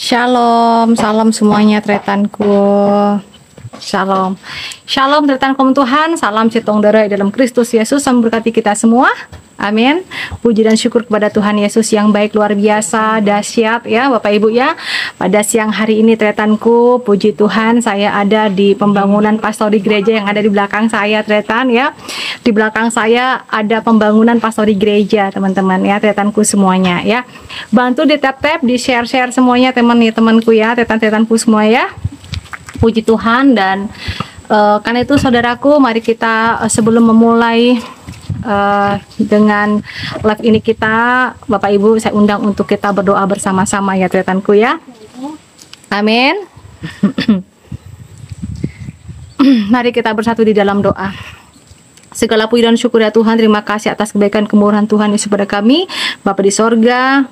Shalom, salam semuanya tretanku. Shalom, shalom tretanku Tuhan, salam citong darah dalam Kristus Yesus, memberkati kita semua. Amin. Puji dan syukur kepada Tuhan Yesus yang baik, luar biasa, dahsyat ya Bapak Ibu ya. Pada siang hari ini tretanku, puji Tuhan, saya ada di pembangunan pastori gereja yang ada di belakang saya tretan ya. Di belakang saya ada pembangunan pastori gereja teman-teman ya, tretanku semuanya ya. Bantu di tap-tap, di share-share semuanya teman-temanku ya, tretan-tretanku semua ya. Puji Tuhan. Dan karena itu saudaraku, mari kita sebelum memulai dengan live ini, kita Bapak Ibu saya undang untuk kita berdoa bersama-sama ya tretanku ya. Amin. Mari kita bersatu di dalam doa. Segala puji dan syukur ya Tuhan, terima kasih atas kebaikan kemurahan Tuhan Yesus pada kami. Bapa di sorga,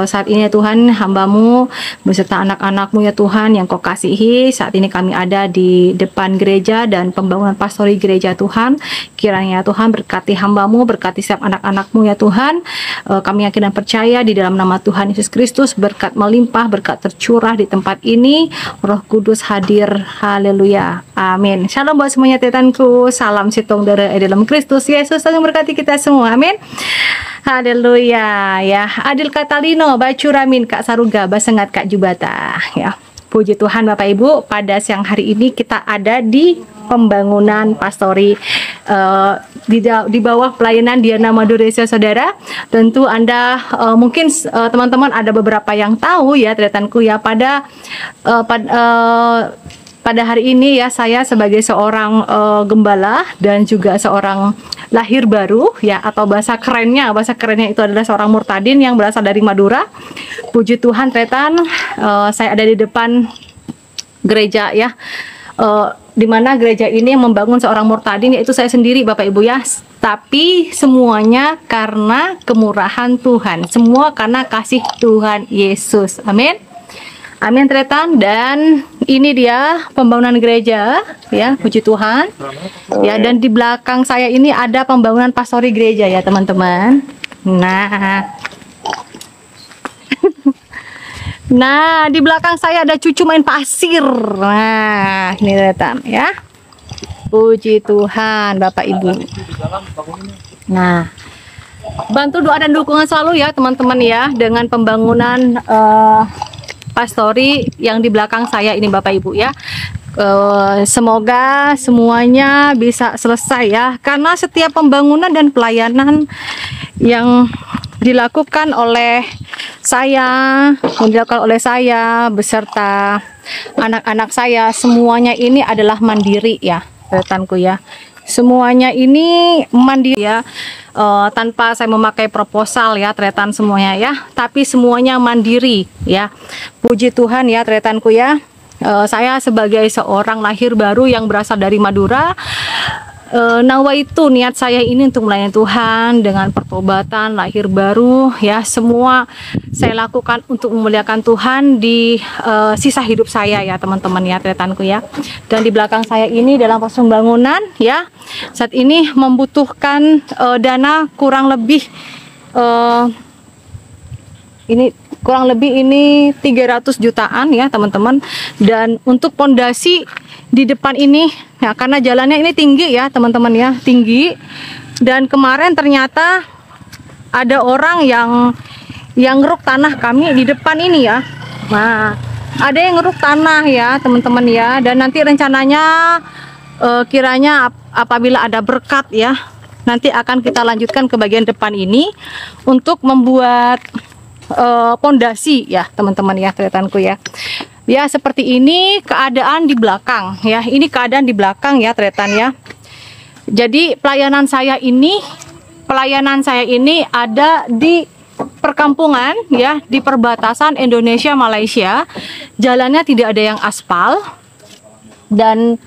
saat ini ya Tuhan, hamba-Mu beserta anak-anak-Mu ya Tuhan yang Kau kasihi, saat ini kami ada di depan gereja dan pembangunan pastori gereja Tuhan. Kiranya ya Tuhan berkati hamba-Mu, berkati setiap anak-anak-Mu ya Tuhan. Kami yakin dan percaya di dalam nama Tuhan Yesus Kristus, berkat melimpah, berkat tercurah di tempat ini. Roh Kudus hadir, haleluya, amin. Shalom buat semuanya tetanku, salam sitong darah dalam Kristus Yesus, yang berkati kita semua, amin. Haleluya ya. Adil Katalino, Bacuramin, Kak Saruga, Basengat, Kak Jubata ya. Puji Tuhan Bapak Ibu, pada siang hari ini kita ada di pembangunan pastori di bawah pelayanan Diana Maduresia saudara. Tentu Anda mungkin teman-teman ada beberapa yang tahu ya tretanku ya, pada hari ini ya saya sebagai seorang gembala dan juga seorang lahir baru ya, atau bahasa kerennya itu adalah seorang murtadin yang berasal dari Madura. Puji Tuhan tretan, saya ada di depan gereja ya, di mana gereja ini yang membangun seorang murtadin, yaitu saya sendiri Bapak Ibu ya. Tapi semuanya karena kemurahan Tuhan, semua karena kasih Tuhan Yesus, amin. Amin tretan. Dan ini dia pembangunan gereja ya, puji Tuhan ya. Dan di belakang saya ini ada pembangunan pastori gereja ya teman-teman. Nah di belakang saya ada cucu main pasir. Nah ini tretan ya, puji Tuhan Bapak Ibu. Nah bantu doa dan dukungan selalu ya teman-teman ya, dengan pembangunan pastori yang di belakang saya ini Bapak Ibu ya. Semoga semuanya bisa selesai ya, karena setiap pembangunan dan pelayanan yang dilakukan oleh saya beserta anak-anak saya, semuanya ini adalah mandiri ya rekanku ya. Semuanya ini mandiri ya, tanpa saya memakai proposal ya tretan semuanya ya, tapi semuanya mandiri ya. Puji Tuhan ya tretanku ya. Saya sebagai seorang lahir baru yang berasal dari Madura, nawaitu niat saya ini untuk melayani Tuhan dengan pertobatan, lahir baru ya, semua saya lakukan untuk memuliakan Tuhan di sisa hidup saya ya teman-teman ya tretanku ya. Dan di belakang saya ini dalam proses pembangunan ya, saat ini membutuhkan dana kurang lebih ini 300 jutaan ya teman-teman. Dan untuk pondasi di depan ini ya, karena jalannya ini tinggi ya teman-teman ya, tinggi. Dan kemarin ternyata ada orang yang ngeruk tanah kami di depan ini ya. Nah ada yang ngeruk tanah ya teman-teman ya. Dan nanti rencananya kiranya apabila ada berkat ya, nanti akan kita lanjutkan ke bagian depan ini untuk membuat pondasi ya teman-teman ya tretanku ya. Ya seperti ini keadaan di belakang ya, ini keadaan di belakang ya tretan ya. Jadi pelayanan saya ini ada di perkampungan ya, di perbatasan Indonesia Malaysia. Jalannya tidak ada yang aspal, dan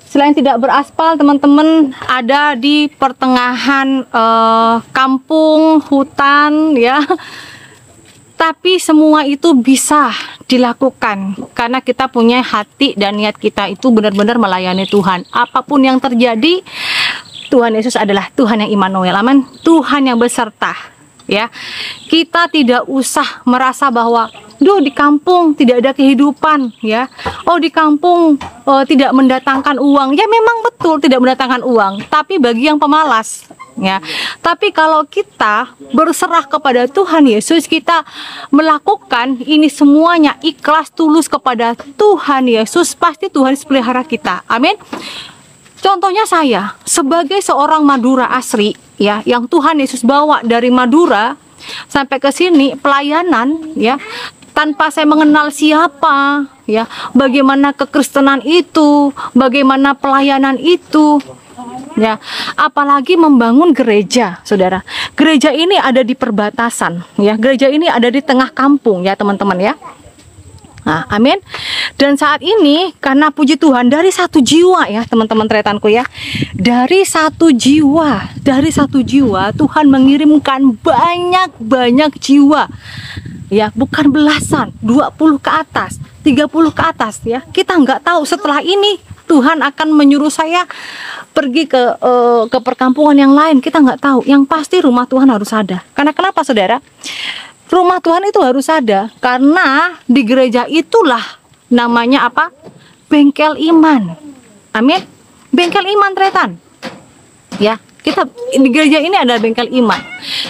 selain tidak beraspal teman-teman, ada di pertengahan kampung hutan ya. Tapi semua itu bisa dilakukan karena kita punya hati dan niat kita itu benar-benar melayani Tuhan. Apapun yang terjadi, Tuhan Yesus adalah Tuhan yang Immanuel, amin. Tuhan yang beserta ya. Kita tidak usah merasa bahwa duh di kampung tidak ada kehidupan ya. Oh di kampung tidak mendatangkan uang. Ya memang betul tidak mendatangkan uang, tapi bagi yang pemalas ya. Tapi kalau kita berserah kepada Tuhan Yesus, kita melakukan ini semuanya ikhlas tulus kepada Tuhan Yesus, pasti Tuhan pelihara kita. Amin. Contohnya saya sebagai seorang Madura asli ya, yang Tuhan Yesus bawa dari Madura sampai ke sini pelayanan ya, tanpa saya mengenal siapa ya, bagaimana kekristenan itu, bagaimana pelayanan itu ya, apalagi membangun gereja, saudara. Gereja ini ada di perbatasan ya, gereja ini ada di tengah kampung ya teman-teman ya. Nah, amin. Dan saat ini karena puji Tuhan dari satu jiwa ya teman-teman tretanku ya, dari satu jiwa Tuhan mengirimkan banyak jiwa ya, bukan belasan, 20 ke atas, 30 ke atas ya. Kita nggak tahu setelah ini Tuhan akan menyuruh saya pergi ke perkampungan yang lain, kita nggak tahu. Yang pasti rumah Tuhan harus ada. Karena kenapa saudara? Rumah Tuhan itu harus ada karena di gereja itulah namanya apa? Bengkel iman. Amin. Bengkel iman tretan. Ya, kita di gereja ini ada bengkel iman.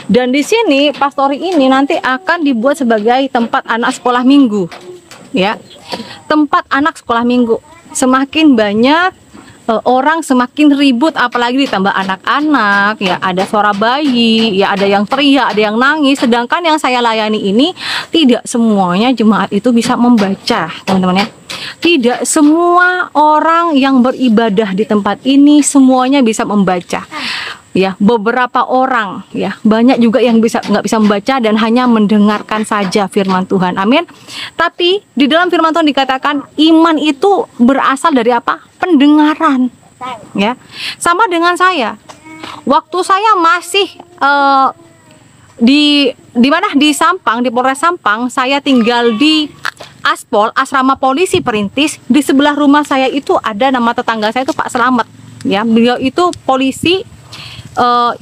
Dan di sini pastori ini nanti akan dibuat sebagai tempat anak sekolah minggu. Ya. Tempat anak sekolah minggu. Semakin banyak orang semakin ribut, apalagi ditambah anak-anak ya, ada suara bayi ya, ada yang teriak, ada yang nangis. Sedangkan yang saya layani ini tidak semuanya jemaat itu bisa membaca teman-teman ya. Tidak semua orang yang beribadah di tempat ini semuanya bisa membaca ya. Beberapa orang ya, banyak juga yang nggak bisa membaca dan hanya mendengarkan saja firman Tuhan. Amin. Tapi di dalam firman Tuhan dikatakan iman itu berasal dari apa? Pendengaran ya. Sama dengan saya, waktu saya masih di mana, di Sampang, di Polres Sampang, saya tinggal di Aspol, asrama polisi Perintis. Di sebelah rumah saya itu ada nama tetangga saya itu Pak Selamat ya. Beliau itu polisi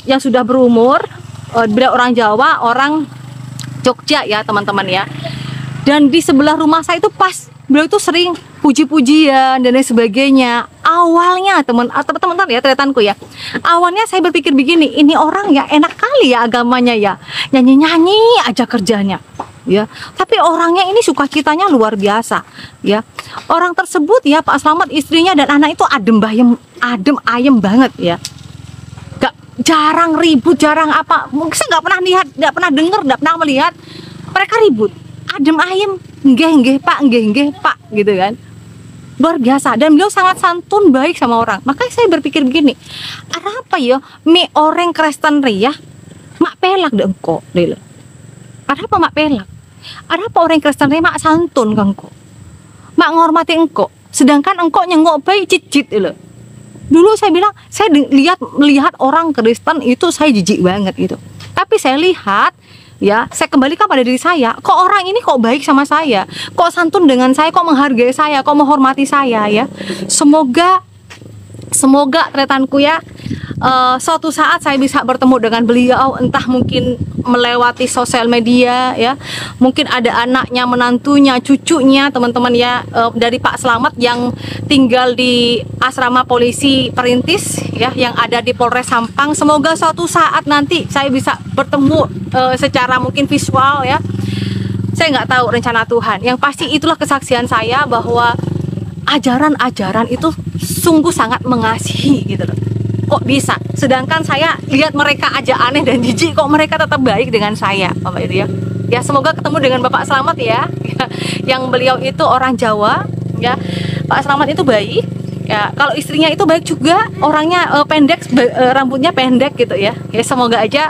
yang sudah berumur, beliau orang Jawa, orang Jogja ya teman-teman ya. Dan di sebelah rumah saya itu pas beliau itu sering puji-pujian dan lain sebagainya. Awalnya teman-teman ya tretanku ya, awalnya saya berpikir begini, ini orang ya enak kali ya agamanya ya, nyanyi-nyanyi aja kerjanya ya. Tapi orangnya ini sukacitanya luar biasa ya. Orang tersebut ya Pak Slamet, istrinya dan anak itu adem ayem banget ya. Jarang ribut, jarang apa. Mungkin saya nggak pernah lihat, nggak pernah dengar, nggak pernah melihat mereka ribut. Adem ayem, nggih pak gitu kan. Luar biasa. Dan beliau sangat santun, baik sama orang. Makanya saya berpikir begini, ada apa ya mi orang Kristen ria mak pelak deh engko deh. Ada apa mak pelak? Ada apa orang Kristen ria mak santun kangko, mak ngormati engko, sedangkan engko nyengok baik cicit deh. Dulu saya bilang, saya melihat orang Kristen itu saya jijik banget gitu. Tapi saya lihat ya, saya kembalikan pada diri saya, kok orang ini kok baik sama saya, kok santun dengan saya, kok menghargai saya, kok menghormati saya ya. Semoga tretanku ya, suatu saat saya bisa bertemu dengan beliau, entah mungkin melewati sosial media ya, mungkin ada anaknya, menantunya, cucunya teman-teman ya, dari Pak Slamet yang tinggal di asrama polisi Perintis ya, yang ada di Polres Sampang. Semoga suatu saat nanti saya bisa bertemu secara mungkin visual ya. Saya nggak tahu rencana Tuhan, yang pasti itulah kesaksian saya bahwa ajaran-ajaran itu sungguh sangat mengasihi gitu loh. Kok bisa? Sedangkan saya lihat mereka aja aneh dan jijik, kok mereka tetap baik dengan saya, Bapak itu ya. Ya semoga ketemu dengan Bapak Slamet ya, yang beliau itu orang Jawa ya. Pak Slamet itu baik ya. Kalau istrinya itu baik juga, orangnya pendek, rambutnya pendek gitu ya. Ya semoga aja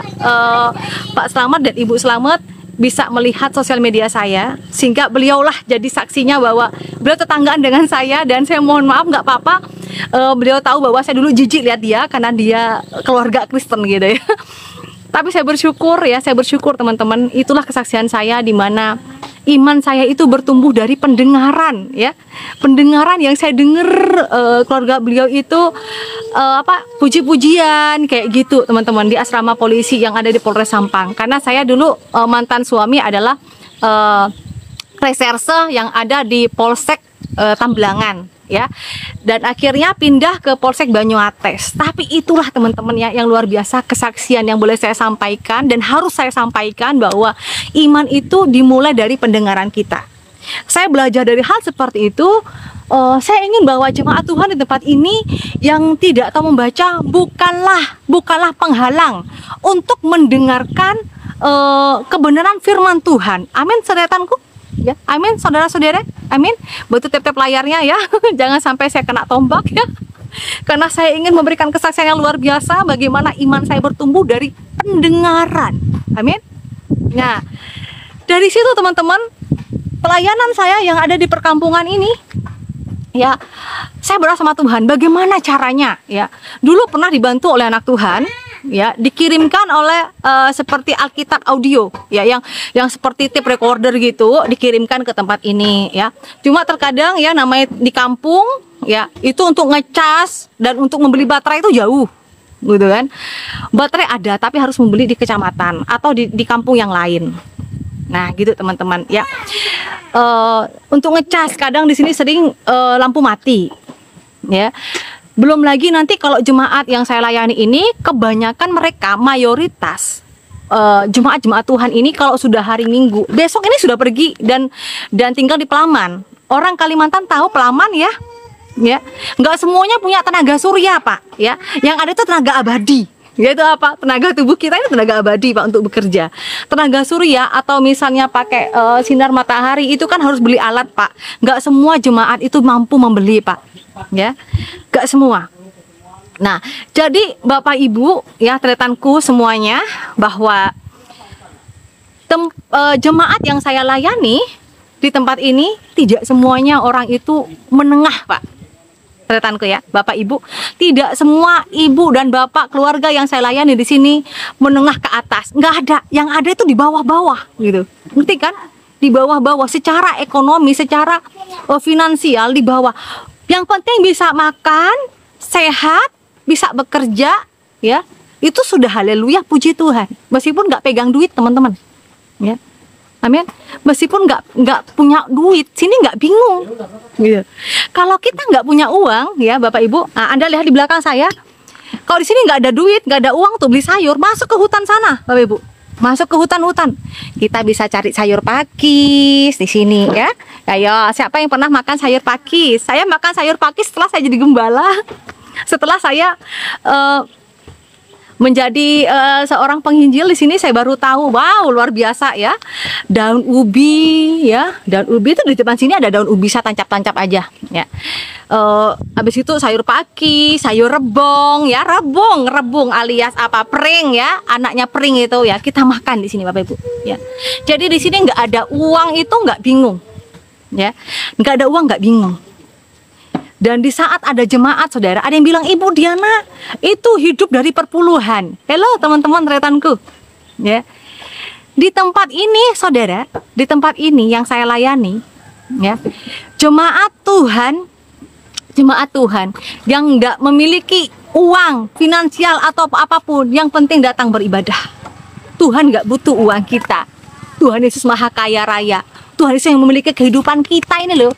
Pak Slamet dan Ibu Slamet bisa melihat sosial media saya, sehingga beliaulah jadi saksinya bahwa beliau tetanggaan dengan saya. Dan saya mohon maaf, nggak apa-apa, beliau tahu bahwa saya dulu jijik lihat dia karena dia keluarga Kristen gitu ya. Tapi saya bersyukur ya, saya bersyukur teman-teman, itulah kesaksian saya, di mana iman saya itu bertumbuh dari pendengaran ya. Pendengaran yang saya dengar, keluarga beliau itu puji-pujian kayak gitu teman-teman di asrama polisi yang ada di Polres Sampang. Karena saya dulu mantan suami adalah reserse yang ada di Polsek Tamblangan ya, dan akhirnya pindah ke Polsek Banyuates. Tapi itulah teman-teman ya, yang luar biasa kesaksian yang boleh saya sampaikan dan harus saya sampaikan, bahwa iman itu dimulai dari pendengaran kita. Saya belajar dari hal seperti itu. Saya ingin bahwa jemaat Tuhan di tempat ini yang tidak tahu membaca bukanlah penghalang untuk mendengarkan kebenaran firman Tuhan. Amin, saudaraku. Ya, amin, saudara-saudara, amin. Betul tap-tap layarnya ya, jangan sampai saya kena tombak ya. Karena saya ingin memberikan kesaksian yang luar biasa bagaimana iman saya bertumbuh dari pendengaran, amin. Nah, dari situ teman-teman, pelayanan saya yang ada di perkampungan ini, ya, saya berdoa sama Tuhan, bagaimana caranya ya. Dulu pernah dibantu oleh anak Tuhan, ya, dikirimkan oleh seperti Alkitab audio ya, yang seperti tape recorder gitu, dikirimkan ke tempat ini ya. Cuma terkadang ya, namanya di kampung ya, itu untuk ngecas dan untuk membeli baterai itu jauh gitu kan. Baterai ada tapi harus membeli di kecamatan atau di kampung yang lain. Nah gitu teman-teman ya. Untuk ngecas kadang di sini sering lampu mati ya. Belum lagi nanti kalau jemaat yang saya layani ini, kebanyakan mereka mayoritas jemaat-jemaat Tuhan ini kalau sudah hari Minggu, besok ini sudah pergi dan tinggal di Pelaman. Orang Kalimantan tahu Pelaman ya, nggak semuanya punya tenaga surya Pak, ya. Yang ada itu tenaga abadi. Yaitu apa? Tenaga tubuh kita ini tenaga abadi Pak untuk bekerja. Tenaga surya atau misalnya pakai sinar matahari itu kan harus beli alat Pak. Nggak semua jemaat itu mampu membeli Pak, ya. Nggak semua. Nah, jadi Bapak Ibu ya, tretanku semuanya, bahwa jemaat yang saya layani di tempat ini tidak semuanya orang itu menengah Pak. Tretanku ya, Bapak Ibu, tidak semua ibu dan bapak keluarga yang saya layani di sini menengah ke atas, nggak ada. Yang ada itu di bawah-bawah gitu, ngerti kan? Di bawah-bawah secara ekonomi, secara finansial di bawah. Yang penting bisa makan, sehat, bisa bekerja, ya itu sudah haleluya, puji Tuhan. Meskipun nggak pegang duit teman-teman, ya. Amin. Meskipun nggak punya duit, sini nggak bingung. Gitu. Kalau kita nggak punya uang, ya Bapak Ibu, nah, Anda lihat di belakang saya. Kalau di sini nggak ada duit, nggak ada uang tuh beli sayur, masuk ke hutan sana, Bapak Ibu. Masuk ke hutan-hutan. Kita bisa cari sayur pakis di sini, ya. Ayo, siapa yang pernah makan sayur pakis? Saya makan sayur pakis setelah saya jadi gembala. Setelah saya menjadi seorang penginjil di sini, saya baru tahu, wow, luar biasa ya. Daun ubi ya, daun ubi itu di depan sini ada daun ubi, saya tancap-tancap aja ya. Habis itu sayur paki, sayur rebong ya, rebung alias apa, pering ya, anaknya pering itu ya, kita makan di sini Bapak Ibu ya. Jadi di sini nggak ada uang itu nggak bingung ya, nggak ada uang nggak bingung. Dan di saat ada jemaat saudara, ada yang bilang, Ibu Diana itu hidup dari perpuluhan. Halo teman-teman retanku, ya. Di tempat ini saudara, di tempat ini yang saya layani, ya, jemaat Tuhan yang nggak memiliki uang finansial atau apapun, yang penting datang beribadah. Tuhan nggak butuh uang kita. Tuhan Yesus Maha Kaya Raya. Tuhan Yesus yang memiliki kehidupan kita ini loh,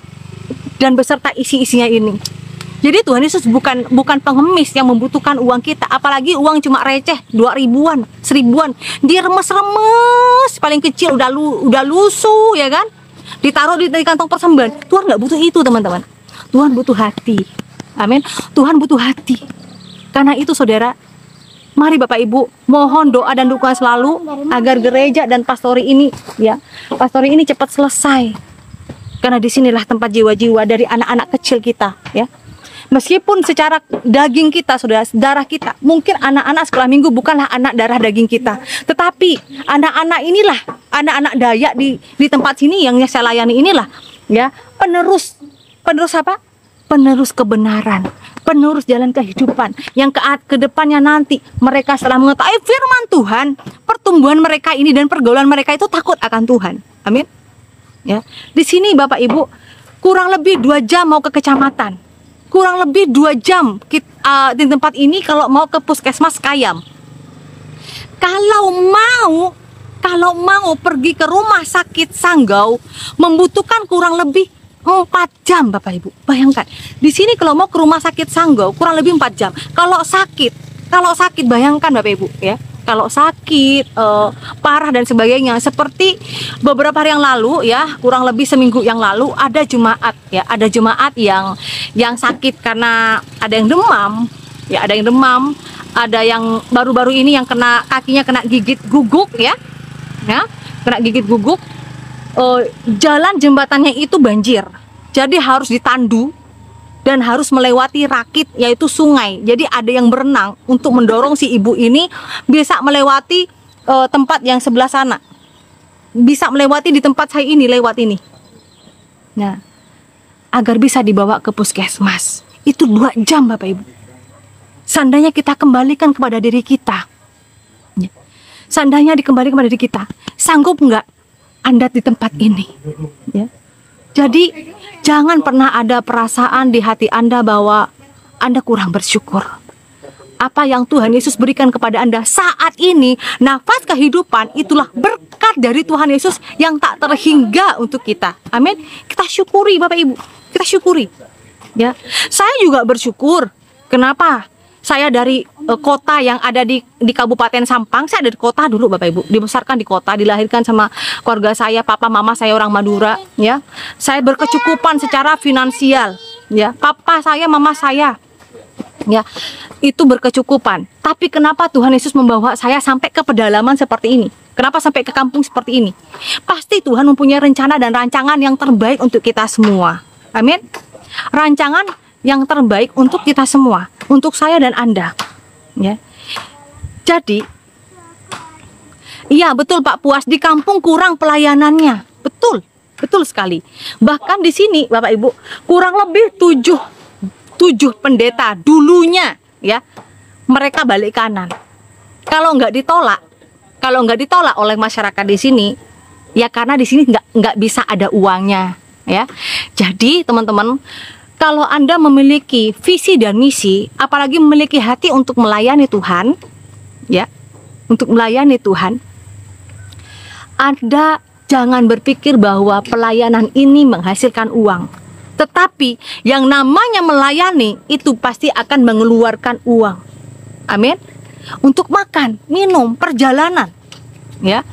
dan beserta isi-isinya ini. Jadi Tuhan Yesus bukan pengemis yang membutuhkan uang kita, apalagi uang cuma receh 2.000-an, 1.000-an. Dia remes-remes, paling kecil udah lusuh ya kan? Ditaruh di kantong persembahan. Tuhan nggak butuh itu teman-teman. Tuhan butuh hati. Amin. Tuhan butuh hati. Karena itu saudara, mari Bapak Ibu mohon doa dan dukungan selalu agar gereja dan pastori ini cepat selesai. Karena disinilah tempat jiwa-jiwa dari anak-anak kecil kita ya. Meskipun secara daging kita, saudara, darah kita, mungkin anak-anak sekolah minggu bukanlah anak darah daging kita, tetapi anak-anak inilah, anak-anak Dayak di tempat sini yang saya layani inilah ya, penerus apa? Penerus kebenaran, penerus jalan kehidupan, yang ke depannya nanti mereka setelah mengetahui firman Tuhan, pertumbuhan mereka ini dan pergaulan mereka itu takut akan Tuhan. Amin. Ya, di sini Bapak Ibu kurang lebih 2 jam mau ke kecamatan, kurang lebih 2 jam di tempat ini kalau mau ke puskesmas Kayam. Kalau mau pergi ke rumah sakit Sanggau membutuhkan kurang lebih 4 jam Bapak Ibu. Bayangkan, di sini kalau mau ke rumah sakit Sanggau kurang lebih 4 jam. Kalau sakit bayangkan Bapak Ibu ya. Kalau sakit parah dan sebagainya, seperti beberapa hari yang lalu ya, kurang lebih seminggu yang lalu ada jemaat ya, ada jemaat yang sakit karena ada yang demam ya, ada yang baru-baru ini yang kakinya kena gigit guguk ya, kena gigit guguk. Jalan jembatannya itu banjir, jadi harus ditandu dan harus melewati rakit, yaitu sungai. Jadi ada yang berenang untuk mendorong si ibu ini bisa melewati tempat yang sebelah sana, bisa melewati di tempat saya ini, lewat ini. Nah, agar bisa dibawa ke puskesmas itu 2 jam Bapak Ibu. Seandainya kita kembalikan kepada diri kita, seandainya dikembalikan kepada diri kita, sanggup nggak Anda di tempat ini? Ya. Jadi jangan pernah ada perasaan di hati Anda bahwa Anda kurang bersyukur. Apa yang Tuhan Yesus berikan kepada Anda saat ini, nafas kehidupan, itulah berkat dari Tuhan Yesus yang tak terhingga untuk kita. Amin. Kita syukuri Bapak Ibu, kita syukuri. Ya, saya juga bersyukur. Kenapa? Saya dari kota yang ada di Kabupaten Sampang. Saya dari kota dulu Bapak Ibu, dibesarkan di kota, dilahirkan sama keluarga saya, papa mama saya orang Madura ya. Saya berkecukupan secara finansial ya. Papa saya, mama saya ya, itu berkecukupan. Tapi kenapa Tuhan Yesus membawa saya sampai ke pedalaman seperti ini? Kenapa sampai ke kampung seperti ini? Pasti Tuhan mempunyai rencana dan rancangan yang terbaik untuk kita semua. Amin. Rancangan yang terbaik untuk kita semua, untuk saya dan Anda ya. Jadi iya betul Pak Puas, di kampung kurang pelayanannya. Betul sekali. Bahkan di sini Bapak Ibu kurang lebih 7 pendeta dulunya ya, mereka balik kanan. Kalau nggak ditolak oleh masyarakat di sini ya, karena di sini nggak bisa ada uangnya ya. Jadi teman-teman, kalau Anda memiliki visi dan misi, apalagi memiliki hati untuk melayani Tuhan, ya, untuk melayani Tuhan, Anda jangan berpikir bahwa pelayanan ini menghasilkan uang. Tetapi yang namanya melayani itu pasti akan mengeluarkan uang. Amin. Untuk makan, minum, perjalanan, ya,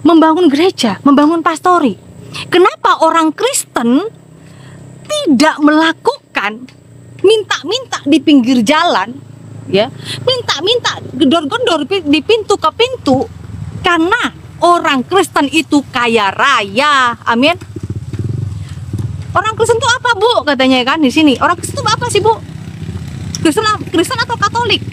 membangun gereja, membangun pastori. Kenapa orang Kristen tidak melakukan minta-minta di pinggir jalan ya, minta-minta gedor-gedor di pintu ke pintu? Karena orang Kristen itu kaya raya. Amin. Orang Kristen itu apa Bu, katanya kan di sini? Orang Kristen itu apa sih Bu? Kristen atau Katolik?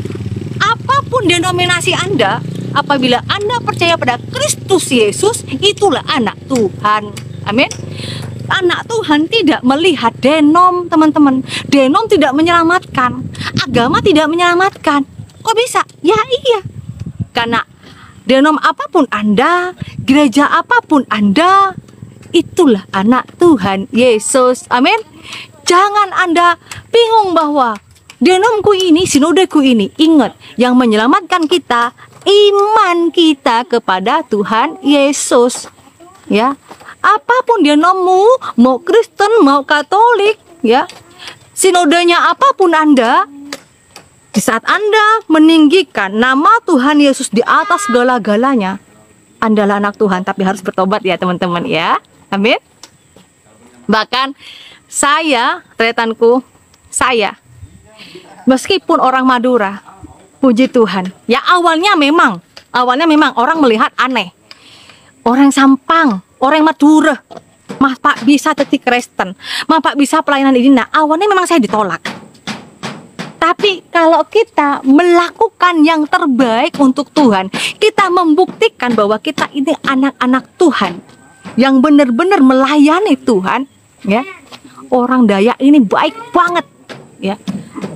Apapun denominasi Anda, apabila Anda percaya pada Kristus Yesus, itulah anak Tuhan. Amin. Anak Tuhan tidak melihat denom, teman-teman. Denom tidak menyelamatkan, agama tidak menyelamatkan. Kok bisa? Ya iya, karena denom apapun Anda, gereja apapun Anda, itulah anak Tuhan Yesus. Amin. Jangan Anda bingung bahwa denomku ini, sinodeku ini. Ingat, yang menyelamatkan kita iman kita kepada Tuhan Yesus. Ya, apapun denommu, mau Kristen, mau Katolik, ya, sinodenya apapun Anda, di saat Anda meninggikan nama Tuhan Yesus di atas segala-galanya, Anda adalah anak Tuhan, tapi harus bertobat ya teman-teman ya. Amin. Bahkan saya, tretanku, saya, meskipun orang Madura, puji Tuhan, ya awalnya memang orang melihat aneh. Orang Sampang, orang Madura, Mas Pak bisa jadi Kristen, Mas Pak bisa pelayanan ini. Nah, awalnya memang saya ditolak. Tapi kalau kita melakukan yang terbaik untuk Tuhan, kita membuktikan bahwa kita ini anak-anak Tuhan yang benar-benar melayani Tuhan, ya. Orang Dayak ini baik banget, ya.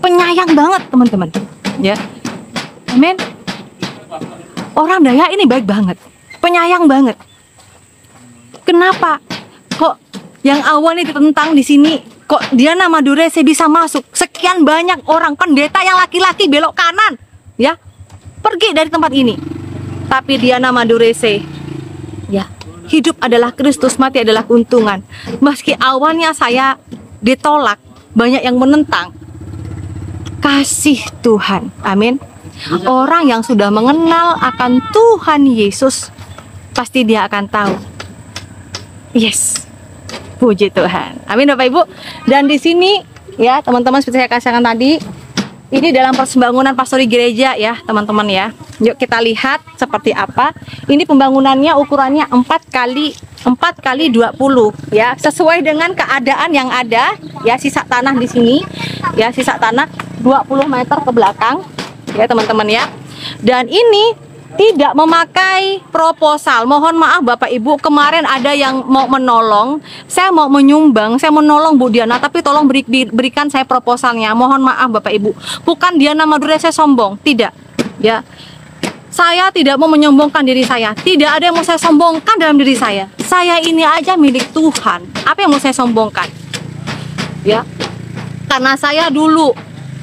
Penyayang banget, teman-teman, ya. Amin. Orang Dayak ini baik banget, penyayang banget. Kenapa kok yang awalnya ditentang di sini Kok Diana Madurese bisa masuk? Sekian banyak orang pendeta yang laki-laki belok kanan, ya, pergi dari tempat ini. Tapi Diana Madurese, ya, hidup adalah Kristus, mati adalah keuntungan. Meski awalnya saya ditolak, banyak yang menentang. Kasih Tuhan, amin. Orang yang sudah mengenal akan Tuhan Yesus, pasti dia akan tahu. Yes. Puji Tuhan. Amin Bapak Ibu. Dan di sini ya teman-teman, seperti saya katakan tadi, ini dalam pembangunan pastori gereja ya teman-teman ya. Yuk kita lihat seperti apa. Ini pembangunannya ukurannya 4 kali 20 ya, sesuai dengan keadaan yang ada ya. Sisa tanah di sini ya, sisa tanah 20 meter ke belakang ya teman-teman ya. Dan ini tidak memakai proposal. Mohon maaf Bapak Ibu, kemarin ada yang mau menolong, saya mau menyumbang, saya menolong Bu Diana, tapi tolong berikan saya proposalnya. Mohon maaf Bapak Ibu, bukan Diana Madurese sombong, tidak ya. Saya tidak mau menyombongkan diri saya, tidak ada yang mau saya sombongkan dalam diri saya. Saya ini aja milik Tuhan, apa yang mau saya sombongkan ya? Karena saya dulu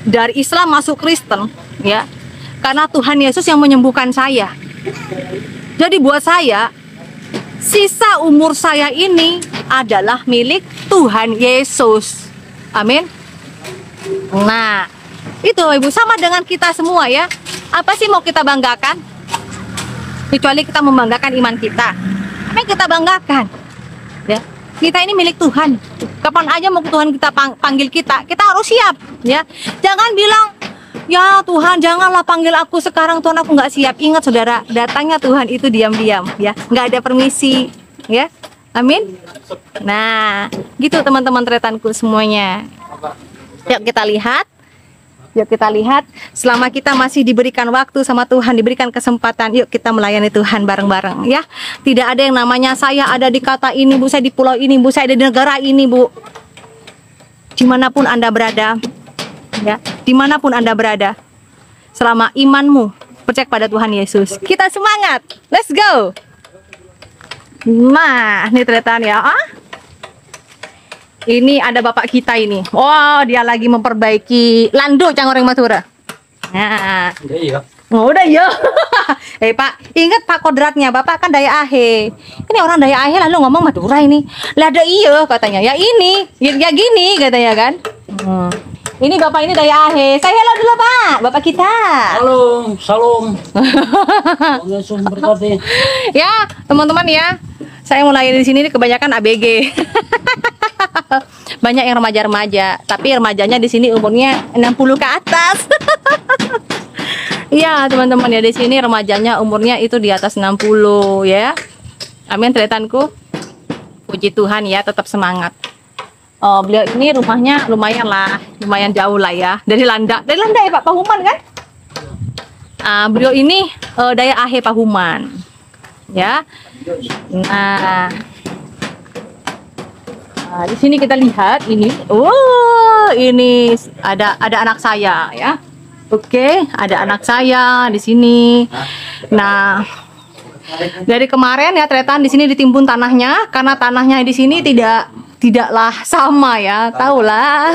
dari Islam masuk Kristen ya, karena Tuhan Yesus yang menyembuhkan saya. Jadi buat saya, sisa umur saya ini adalah milik Tuhan Yesus. Amin. Nah, itu Ibu, sama dengan kita semua ya. Apa sih mau kita banggakan? Kecuali kita membanggakan iman kita. Apa yang kita banggakan? Ya, kita ini milik Tuhan. Kapan aja mau Tuhan kita panggil kita harus siap ya. Jangan bilang, ya Tuhan janganlah panggil aku sekarang, Tuhan aku nggak siap. Ingat saudara, datangnya Tuhan itu diam-diam ya, nggak ada permisi ya. Amin. Nah gitu teman-teman tretanku semuanya. Yuk kita lihat. Yuk kita lihat, selama kita masih diberikan waktu sama Tuhan, diberikan kesempatan, yuk kita melayani Tuhan bareng-bareng ya. Tidak ada yang namanya saya ada di kota ini Bu, saya di pulau ini Bu, saya ada di negara ini Bu. Dimanapun Anda berada ya, dimanapun Anda berada, selama imanmu percaya pada Tuhan Yesus, kita semangat, let's go. Nah ini tretan ya. Ini ada bapak kita ini. Oh, dia lagi memperbaiki landuk Cangoreng Madura. Nah. Oh, udah ya. Pak, ingat Pak kodratnya. Bapak kan Daya Ahe. Ini orang Daya Ahe lalu ngomong Madura ini. Lah ada iya katanya. Ya ini, ya gini katanya kan. Ini Bapak ini Daya Ahe. Saya hello dulu Pak, Bapak kita. Halo, salam. Langsung berkati. Ya, teman-teman ya. Saya mulai di sini kebanyakan ABG. Banyak yang remaja-remaja, tapi remajanya di sini umurnya 60 ke atas. Iya, teman-teman ya, di sini remajanya umurnya itu di atas 60 ya. Amin tretanku. Puji Tuhan ya, tetap semangat. Oh, beliau ini rumahnya lumayan jauh lah ya. Dari Landa ya Pak, Pahuman kan? Beliau ini Daya Ahe Pahuman. Ya. Nah, di sini kita lihat ini. Oh, ini ada anak saya ya. Oke, ada anak saya di sini. Nah, dari kemarin ya tretan di sini ditimbun tanahnya, karena tanahnya di sini tidaklah sama ya, tahulah.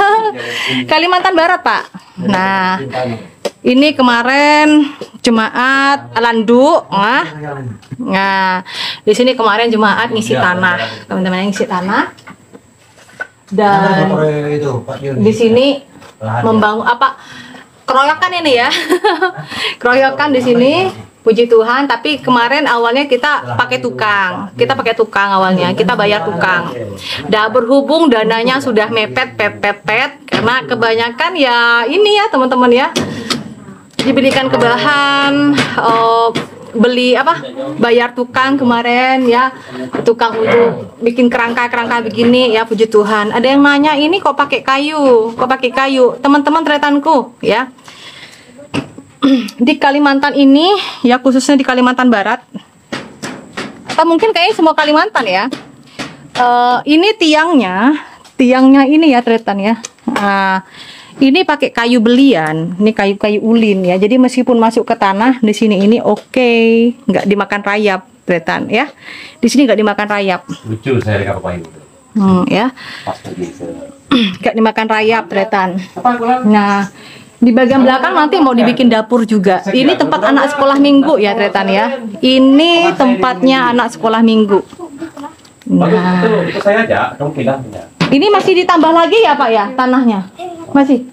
Kalimantan Barat, Pak. Nah, ini kemarin jemaat landuk, nah, di sini kemarin jemaat ngisi tanah, teman-teman ngisi tanah, dan di sini membangun apa keroyokan ini ya, keroyokan di sini. Puji Tuhan, tapi kemarin awalnya kita pakai tukang awalnya, kita bayar tukang. Dan berhubung dananya sudah mepet karena kebanyakan ya ini ya teman-teman ya, diberikan kebahan, beli apa, bayar tukang kemarin ya, tukang untuk bikin kerangka begini ya. Puji Tuhan, ada yang nanya ini kok pakai kayu, teman-teman tretanku ya. Di Kalimantan ini ya, khususnya di Kalimantan Barat atau mungkin kayaknya semua Kalimantan ya, ini tiangnya ini ya tretan ya. Ini pakai kayu belian, ini kayu ulin ya. Jadi meskipun masuk ke tanah di sini ini oke, nggak dimakan rayap tretan ya. Di sini nggak dimakan rayap. Lucu saya dekat Pak Ibu. Ya. Pas pergi ke Gak dimakan rayap, Tretan. Nah, di bagian belakang nanti mau dibikin dapur juga. Ini tempat anak sekolah minggu ya, Tretan ya. Ini tempatnya anak sekolah minggu. Nah, itu saya aja, kamu pindahnya. ini masih ditambah lagi ya, Pak ya, tanahnya? Masih?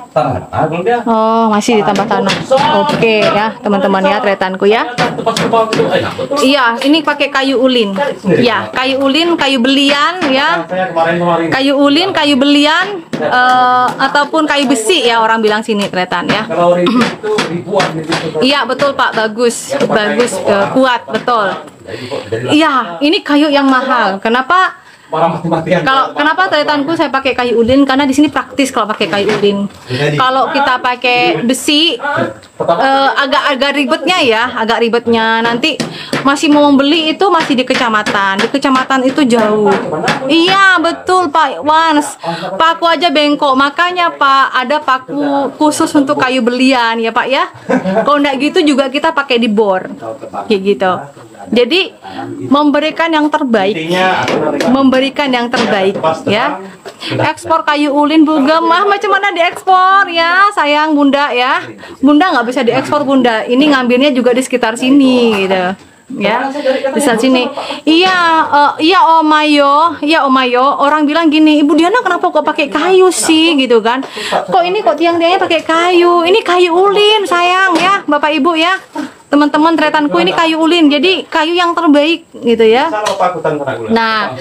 Belum dia. Oh, masih ditambah tanah. Oke ya, teman-teman ya, Tretanku ya. Iya, ini pakai kayu ulin. Ya, kayu ulin, kayu belian ya. Saya kemarin. Kayu ulin, kayu belian, ataupun kayu besi ya orang bilang sini, Tretan ya. Kalau ribu itu ribuan gitu. Iya betul Pak, bagus, bagus, kuat betul. Iya, ini kayu yang mahal. Kenapa? Orang mati-matian. Kenapa Tretanku saya pakai kayu ulin? Karena di sini praktis kalau pakai kayu ulin. Kalau kita pakai besi, agak ribetnya ya, agak ribetnya. Nanti masih mau membeli itu masih di kecamatan. Di kecamatan itu jauh. Iya betul Pak Wans. Paku aja bengkok. Makanya Pak ada paku khusus untuk kayu belian ya Pak ya. Kalau enggak gitu juga kita pakai di bor, kayak gitu. Jadi memberikan yang terbaik, memberikan yang terbaik ya. Ekspor kayu ulin Bugem mah macam mana diekspor ya sayang Bunda ya. Bunda nggak bisa diekspor Bunda. Ini ngambilnya juga di sekitar sini gitu ya, di sekitar sini. Iya Om Mayo, orang bilang gini, Ibu Diana kenapa kok pakai kayu sih gitu kan? Kok ini kok tiang-tiangnya pakai kayu? Ini kayu ulin sayang ya Bapak Ibu ya. Teman-teman Tretanku ini kayu ulin, jadi kayu yang terbaik gitu ya. Nah,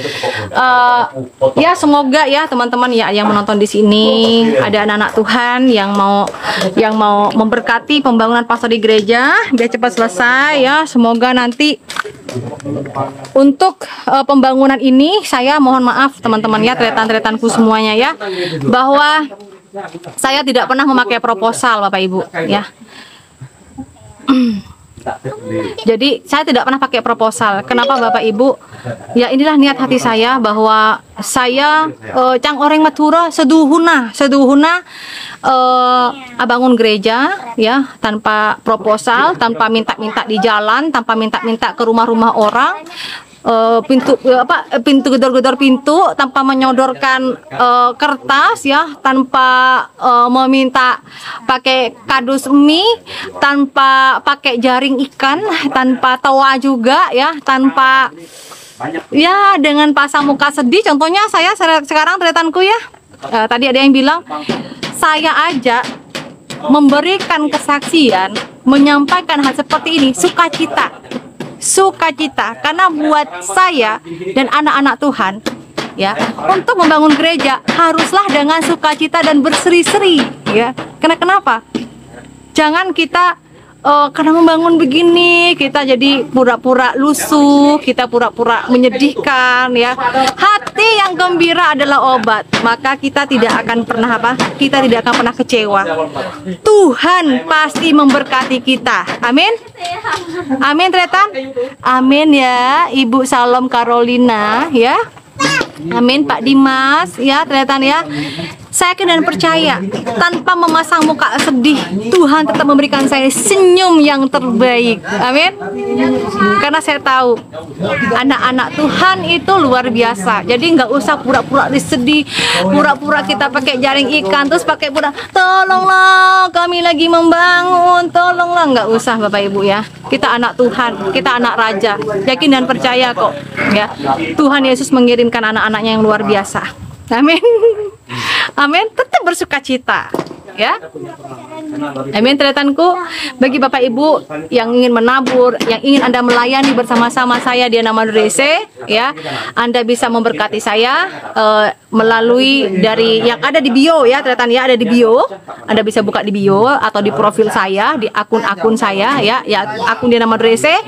ya semoga ya teman-teman ya yang menonton di sini ada anak-anak Tuhan yang mau memberkati pembangunan pastor di gereja biar cepat selesai ya. Semoga nanti untuk pembangunan ini saya mohon maaf teman-teman ya, Tretan-Tretanku semuanya ya, bahwa saya tidak pernah memakai proposal Bapak Ibu ya. Jadi saya tidak pernah pakai proposal. Kenapa Bapak Ibu? Ya inilah niat hati saya bahwa saya cang orang Madura seduhuna abangun gereja ya tanpa proposal, tanpa minta-minta di jalan, tanpa minta-minta ke rumah-rumah orang. Pintu gedor-gedor pintu tanpa menyodorkan kertas ya, tanpa meminta pakai kardus mie, tanpa pakai jaring ikan, tanpa toa juga ya, tanpa ya dengan pasang muka sedih. Contohnya saya sekarang Tretanku ya, tadi ada yang bilang saya aja memberikan kesaksian, menyampaikan hal seperti ini sukacita karena buat saya dan anak-anak Tuhan ya, untuk membangun gereja haruslah dengan sukacita dan berseri-seri ya. Kenapa? Jangan kita karena membangun begini kita jadi pura-pura lusuh, kita pura-pura menyedihkan ya. Hati yang gembira adalah obat, maka kita tidak akan pernah kita tidak akan pernah kecewa. Tuhan pasti memberkati kita. Amin. Amin Tretan. Amin ya Ibu Salom Carolina ya. Amin Pak Dimas ya Tretan ya. Saya yakin dan percaya tanpa memasang muka sedih, Tuhan tetap memberikan saya senyum yang terbaik. Amin. Karena saya tahu anak-anak Tuhan itu luar biasa. Jadi nggak usah pura-pura disedih, pura-pura kita pakai jaring ikan terus pakai pura, tolonglah kami lagi membangun, tolonglah. Nggak usah Bapak Ibu ya. Kita anak Tuhan, kita anak Raja. Yakin dan percaya kok ya. Tuhan Yesus mengirimkan anak-anaknya yang luar biasa. Amin. Amin, tetap bersukacita ya. Amin Tretanku. Bagi Bapak Ibu yang ingin menabur, yang ingin Anda melayani bersama-sama saya Diana Madurese ya, Anda bisa memberkati saya melalui dari yang ada di bio ya Tretan ya, ada di bio. Anda bisa buka di bio atau di profil saya, di akun-akun saya ya, akun Diana Madurese.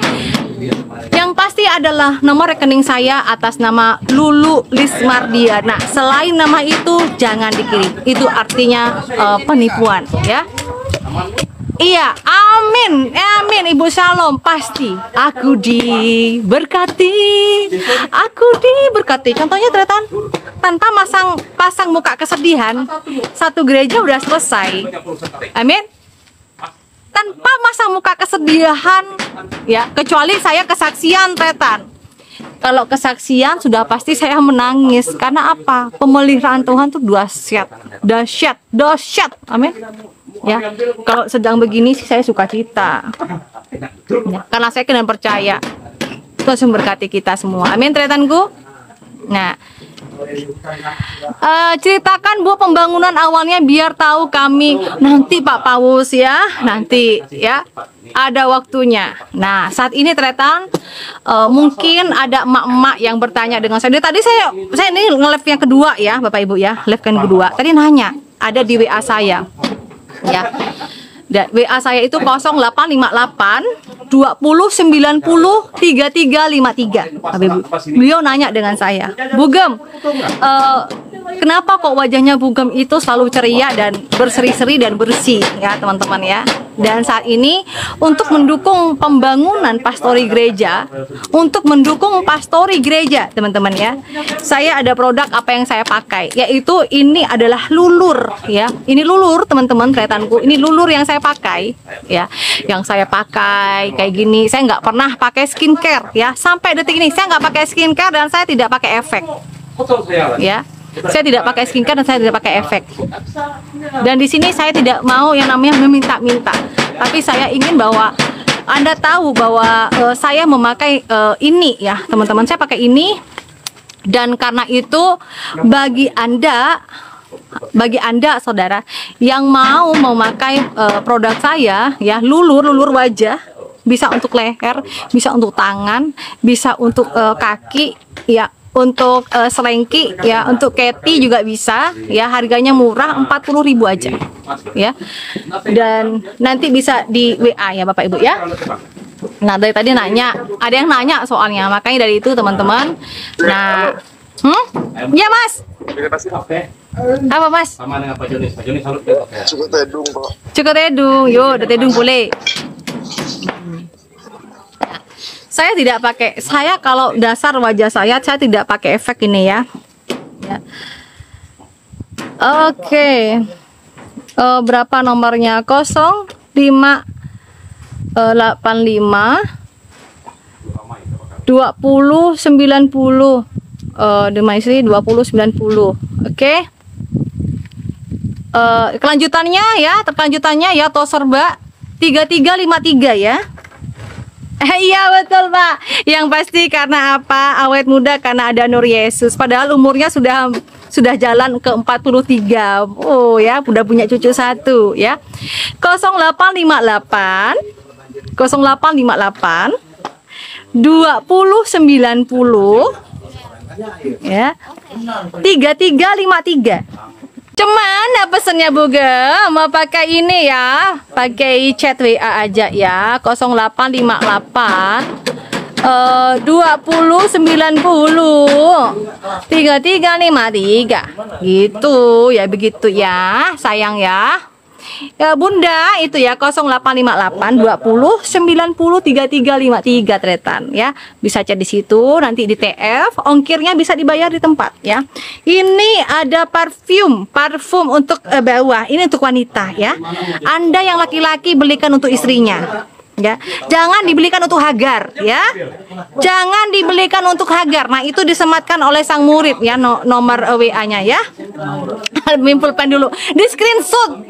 Yang pasti adalah nomor rekening saya atas nama Lulu Lismardiana. Selain nama itu jangan dikirim. Itu artinya penipuan ya. Iya, amin, amin Ibu Shalom, pasti aku diberkati, aku diberkati. Contohnya Tretan, tanpa pasang muka kesedihan, satu gereja udah selesai. Amin. Tanpa masang muka kesedihan ya, kecuali saya kesaksian Tretan. Kalau kesaksian sudah pasti saya menangis. Karena apa? Pemeliharaan Tuhan tuh dahsyat, dahsyat, dahsyat. Amin. Ya, kalau sedang begini sih saya sukacita. Ya, karena saya kena percaya Tuhan memberkati kita semua. Amin, tretanku. Nah, ceritakan Bu pembangunan awalnya biar tahu kami. Nanti Pak Paus ya, nanti ya ada waktunya. Nah, saat ini tretan mungkin ada emak-emak yang bertanya dengan saya. Tadi saya ini nge-live yang kedua ya Bapak Ibu ya, live yang kedua. Tadi nanya, ada di WA saya ya. WA saya itu 0858 20 90 3353. Beliau nanya dengan saya, Bugem, kenapa kok wajahnya Bugem itu selalu ceria dan berseri-seri dan bersih ya teman-teman ya. Dan saat ini untuk mendukung pembangunan pastori gereja, untuk mendukung pastori gereja teman-teman ya, saya ada produk apa yang saya pakai, yaitu ini adalah lulur ya. Ini lulur teman-teman, tretanku, ini lulur yang saya pakai ya, yang saya pakai kayak gini. Saya nggak pernah pakai skincare ya, sampai detik ini saya nggak pakai skincare dan saya tidak pakai efek ya. Saya tidak pakai skincare dan saya tidak pakai efek. Dan di sini saya tidak mau yang namanya meminta-minta, tapi saya ingin bahwa Anda tahu bahwa saya memakai ini ya teman-teman. Saya pakai ini, dan karena itu bagi Anda saudara yang mau memakai produk saya ya, lulur wajah, bisa untuk leher, bisa untuk tangan, bisa untuk kaki ya, untuk selengki ya, untuk keti juga bisa ya. Harganya murah, 40.000 aja ya. Dan nanti bisa di WA ya Bapak Ibu ya. Nah, dari tadi nanya, ada yang nanya soalnya, makanya dari itu teman-teman. Nah, ya Mas. Apa Mas? Sama dengan Pak Joni. Pak Joni salut. Cukup tedung, Pak. Cukup tedung, yuk, udah tedung boleh. Saya tidak pakai, saya kalau dasar wajah saya tidak pakai efek ini ya. Oke. Berapa nomornya? 0585 2090 Dimensi 2090. Oke. Kelanjutannya ya Toserba 3353 ya. Iya betul Pak. Yang pasti karena apa? Awet muda karena ada Nur Yesus. Padahal umurnya sudah jalan ke 43. Oh ya, udah punya cucu 1 ya. 0858 2090 ya. 3353. Cuman pesennya Bugem mau pakai ini ya, pakai chat WA aja ya, 0858 2090 3353 gitu ya, begitu ya sayang ya. Ya Bunda itu ya 0858 20 90 3353 tretan ya. Bisa chat di situ, nanti di TF, ongkirnya bisa dibayar di tempat ya. Ini ada parfum untuk bawah. Ini untuk wanita ya. Anda yang laki-laki belikan untuk istrinya. Ya, jangan dibelikan untuk Hagar ya. Jangan dibelikan untuk Hagar. Nah, itu disematkan oleh sang murid ya, nomor WA-nya ya. Mimpulkan dulu. Di screenshot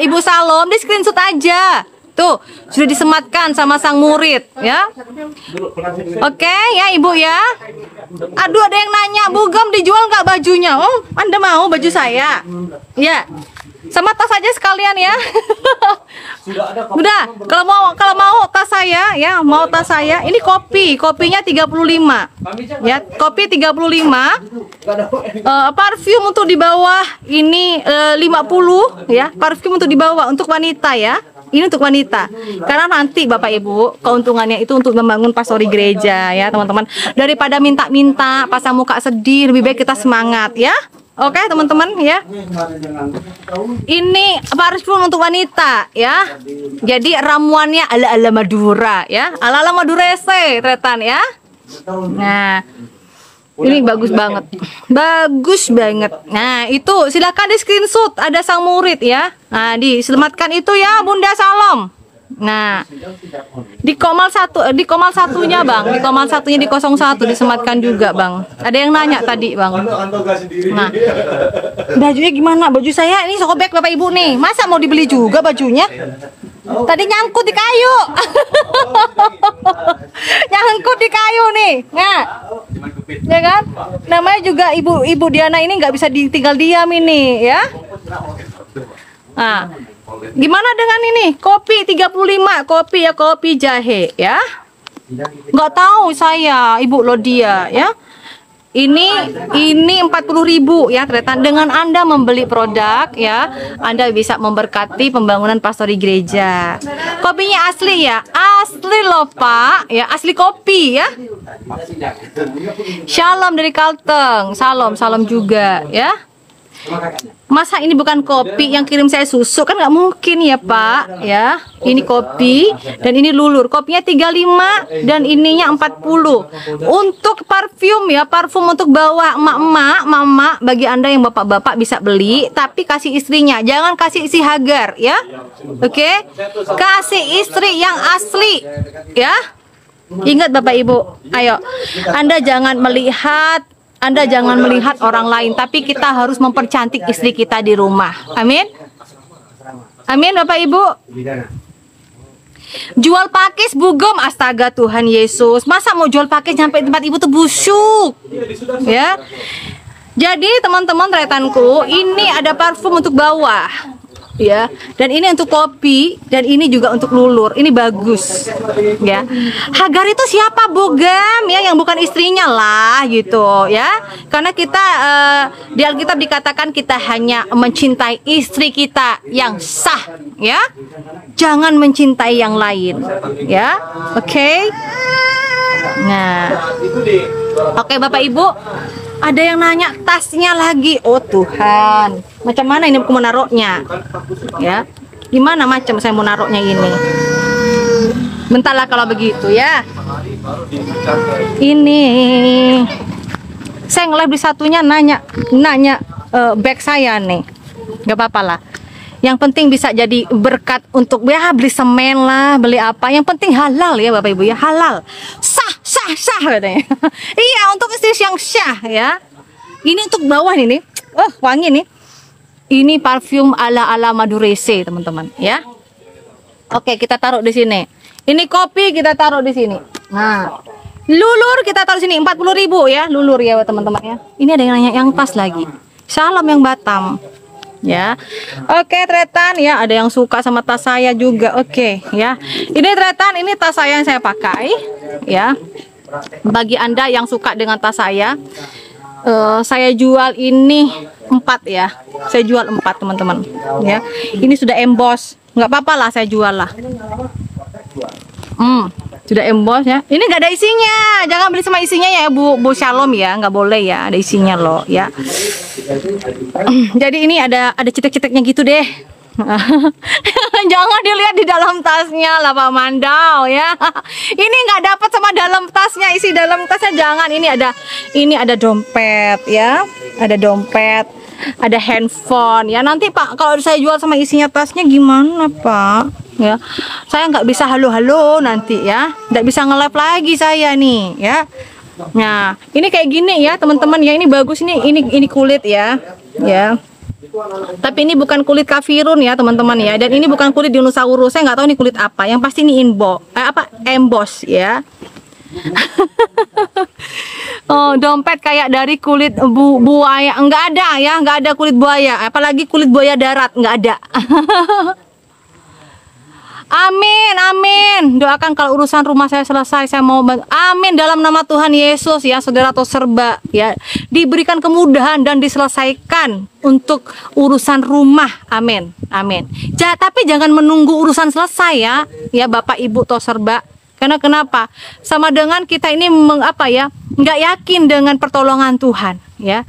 Ibu Salom, di screenshot aja. Tuh, sudah disematkan sama sang murid ya. Oke ya Ibu ya. Aduh, ada yang nanya, Bugem dijual nggak bajunya? Oh, Anda mau baju saya? Ya. Sama tas aja sekalian ya. Udah, kalau mau tas saya ya, mau tas saya. Ini kopinya 35. Ya, kopi 35. Parfum untuk di bawah ini 50 ya. Parfum untuk di bawah untuk wanita ya. Ini untuk wanita. Karena nanti Bapak Ibu, keuntungannya itu untuk membangun pastori gereja ya, teman-teman. Daripada minta-minta, pasang muka sedih, lebih baik kita semangat ya. Oke teman-teman ya. Ini parfum untuk wanita ya. Jadi ramuannya ala-ala Madura ya. Ala-ala Madurese tretan ya. Nah, ini bagus banget. Bagus banget. Nah, itu silakan di screenshot, ada sang murid ya. Nah, disematkan itu ya Bunda Salom. Nah, di komal satunya bang, di komal satunya di 01 disematkan juga bang. Ada yang nanya tadi bang. Nah, bajunya gimana? Baju saya ini sobek bapak ibu nih. Masa mau dibeli juga bajunya? Tadi nyangkut di kayu. Nyangkut di kayu nih. Nah, ya kan? Namanya juga ibu Diana ini nggak bisa ditinggal diam ini ya. Nah, gimana dengan ini? Kopi 35, kopi ya, kopi jahe ya. Nggak tahu saya, Ibu Lodia ya. Ini 40.000 ya, ternyata dengan Anda membeli produk ya, Anda bisa memberkati pembangunan pastori gereja. Kopinya asli ya, asli loh Pak ya, asli kopi ya. Shalom dari Kalteng, salam juga ya. Masa ini bukan kopi yang kirim saya susu, kan nggak mungkin ya Pak ya. Ini kopi dan ini lulur. Kopinya 35 dan ininya 40. Untuk parfum ya, parfum untuk bawa emak-emak, mama, bagi Anda yang bapak-bapak bisa beli, tapi kasih istrinya, jangan kasih isi Hagar ya. Oke? Kasih istri yang asli ya. Ingat Bapak Ibu, ayo. Anda jangan melihat orang lain, tapi kita harus mempercantik istri kita di rumah. Amin. Amin Bapak Ibu. Jual pakis bugem, astaga Tuhan Yesus. Masa mau jual pakis sampai tempat ibu tuh busuk? Ya. Jadi teman-teman retanku, ini ada parfum untuk bawah. Ya, dan ini untuk kopi dan ini juga untuk lulur. Ini bagus ya. Hagar itu siapa bugem ya, yang bukan istrinya lah gitu ya. Karena kita di Alkitab dikatakan kita hanya mencintai istri kita yang sah ya. Jangan mencintai yang lain ya. Oke. Nah, oke Bapak Ibu, ada yang nanya tasnya lagi. Oh Tuhan, macam mana ini aku mau naruhnya ya? Gimana macam saya mau naruhnya ini? Bentarlah kalau begitu ya. Ini saya nge-live di satunya nanya bag saya nih. Gak apa-apa lah. Yang penting bisa jadi berkat untuk ya, beli semen lah, beli apa. Yang penting halal ya Bapak Ibu ya, halal. Sah katanya. Iya, untuk istri yang syah ya. Ini untuk bawah ini. Oh, wangi nih. Ini parfum ala Madurese, teman-teman, ya. Oke, kita taruh di sini. Ini kopi kita taruh di sini. Nah, lulur kita taruh di sini 40.000 ya, lulur ya teman-teman ya. Ini ada yang nanya yang tas lagi. Salam yang Batam. Ya. Oke, Tretan ya, ada yang suka sama tas saya juga. Oke, ya. Ini Tretan, ini tas saya yang saya pakai ya. Bagi Anda yang suka dengan tas saya jual ini 4 ya. Saya jual 4 teman-teman ya. Ini sudah emboss, nggak apa-apa lah, saya jual lah. Sudah emboss ya. Ini nggak ada isinya, jangan beli sama isinya ya Bu Shalom ya, nggak boleh ya, ada isinya loh ya. Jadi ini ada cetek-ceteknya gitu deh. Jangan dilihat di dalam tasnya lah Pak Mandau ya. Ini nggak dapat sama dalam tasnya, isi dalam tasnya jangan. Ini ada dompet ya, ada dompet, ada handphone ya. Nanti Pak kalau saya jual sama isinya tasnya gimana Pak ya? Saya nggak bisa halo-halo nanti ya, nggak bisa nge-live lagi saya nih ya. Nah ini kayak gini ya teman-teman ya, ini bagus, ini kulit ya ya. Tapi ini bukan kulit kafirun ya teman-teman ya, dan ini bukan kulit dinosaurus. Saya nggak tahu ini kulit apa. Yang pasti ini emboss ya. Oh, dompet kayak dari kulit buaya. Nggak ada ya, nggak ada kulit buaya. Apalagi kulit buaya darat, nggak ada. Amin, amin. Doakan kalau urusan rumah saya selesai, saya mau bantu. Amin, dalam nama Tuhan Yesus ya, saudara Toserba ya. Diberikan kemudahan dan diselesaikan untuk urusan rumah. Amin, amin. Tapi jangan menunggu urusan selesai ya Bapak Ibu Toserba. Karena kenapa? Sama dengan kita ini nggak yakin dengan pertolongan Tuhan ya.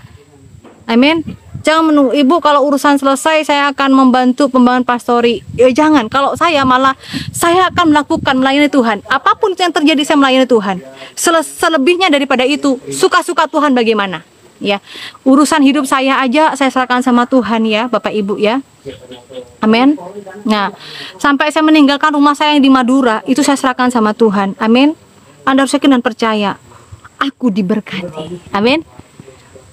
Amin. Jangan menunggu, Ibu kalau urusan selesai saya akan membantu pembangunan pastori. Ya jangan, kalau saya malah saya akan melakukan melayani Tuhan. Apapun yang terjadi saya melayani Tuhan. Selebihnya daripada itu, suka-suka Tuhan bagaimana? ya. Urusan hidup saya aja saya serahkan sama Tuhan ya, Bapak Ibu ya. Amin. Nah, sampai saya meninggalkan rumah saya yang di Madura, itu saya serahkan sama Tuhan. Amin. Anda harus yakin dan percaya, aku diberkati. Amin.